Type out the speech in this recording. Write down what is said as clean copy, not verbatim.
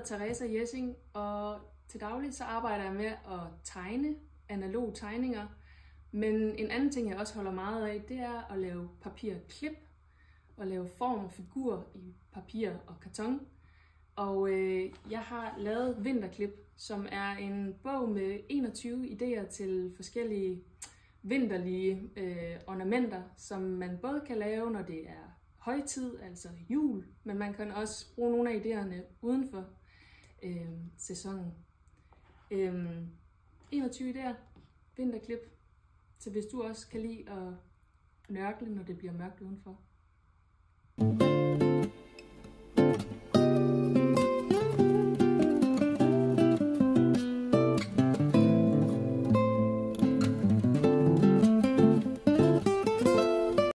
hedder Teresa Jessing, og til daglig så arbejder jeg med at tegne analoge tegninger. Men en anden ting, jeg også holder meget af, det er at lave papirklip og lave form og figur i papir og karton. Og jeg har lavet Vinterklip, som er en bog med 21 idéer til forskellige vinterlige ornamenter, som man både kan lave, når det er højtid, altså jul, men man kan også bruge nogle af idéerne uden for sæsonen. 21 idéer, Vinterklip, så hvis du også kan lide at nørkle, når det bliver mørkt udenfor.